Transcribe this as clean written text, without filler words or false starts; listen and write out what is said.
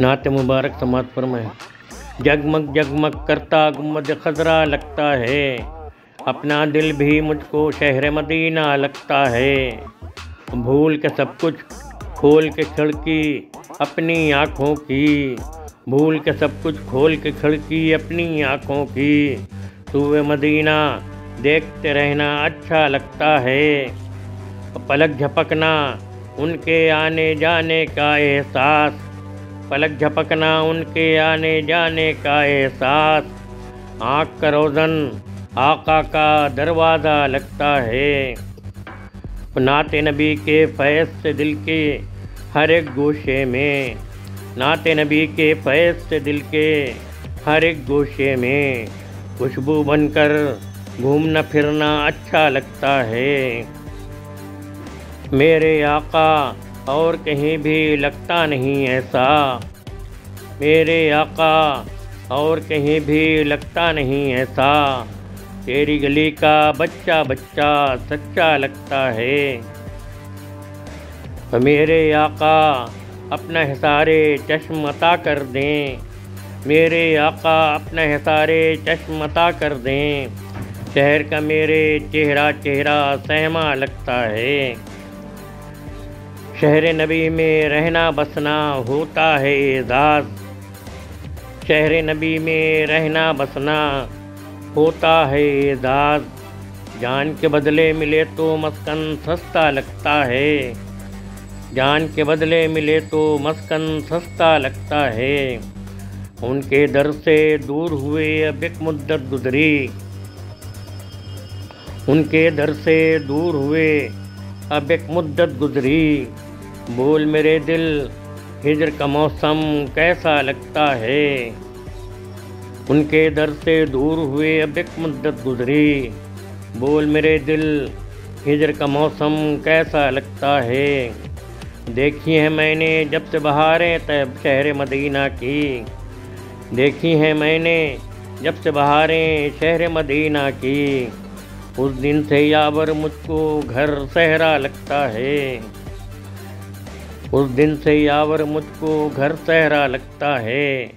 نعت مبارک سماعت فرمائیں۔ جگمگ جگمگ کرتا گنبد خضرا لگتا ہے، اپنا دل بھی مجھ کو شہر مدینہ لگتا ہے۔ بھول کے سب کچھ کھول کے کھڑکی اپنی آنکھوں کی، بھول کے سب کچھ کھول کے کھڑکی اپنی آنکھوں کی، سوئے مدینہ دیکھتے رہنا اچھا لگتا ہے۔ پلک جھپکنا ان کے آنے جانے کا احساس، پلک جھپکنا ان کے آنے جانے کا احساس، آنکھ کا روزن آقا کا دروازہ لگتا ہے۔ نعت نبی کے فیض سے دل کے ہر ایک گوشے میں، نعت نبی کے فیض سے دل کے ہر ایک گوشے میں، خوشبو بن کر گھومنا پھرنا اچھا لگتا ہے۔ میرے آقا اور کہیں بھی لگتا نہیں ایسا، میرے آقا اور کہیں بھی لگتا نہیں ایسا، تیری گلی کا بچہ بچہ سچا لگتا ہے۔ میرے آقا اپنا حصار چشم عطا کر دیں، میرے آقا اپنا حصار چشم عطا کر دیں، شہر کا میرے چہرہ چہرہ سہما لگتا ہے۔ شہر نبی میں رہنا بسنا ہوتا ہے اعزاز، شہر نبی میں رہنا بسنا ہوتا ہے اعزاز، جان کے بدلے ملے تو مسکن سستا لگتا ہے، جان کے بدلے ملے تو مسکن سستا لگتا ہے۔ ان کے در سے دور ہوئے اب ایک مدت گزری، ان کے در سے دور ہوئے اب ایک مدت گزری، بول میرے دل ہجر کا موسم کیسا لگتا ہے۔ ان کے در سے دور ہوئے اب ایک مدت گزری، بول میرے دل ہجر کا موسم کیسا لگتا ہے۔ دیکھی ہے میں نے جب سے بہاریں طیب شہر مدینہ کی، دیکھی ہے میں نے جب سے بہاریں شہر مدینہ کی، اس دن سے یاور مجھ کو گھر صحرا لگتا ہے، اس دن سے یاور مجھ کو گھر صحرا لگتا ہے۔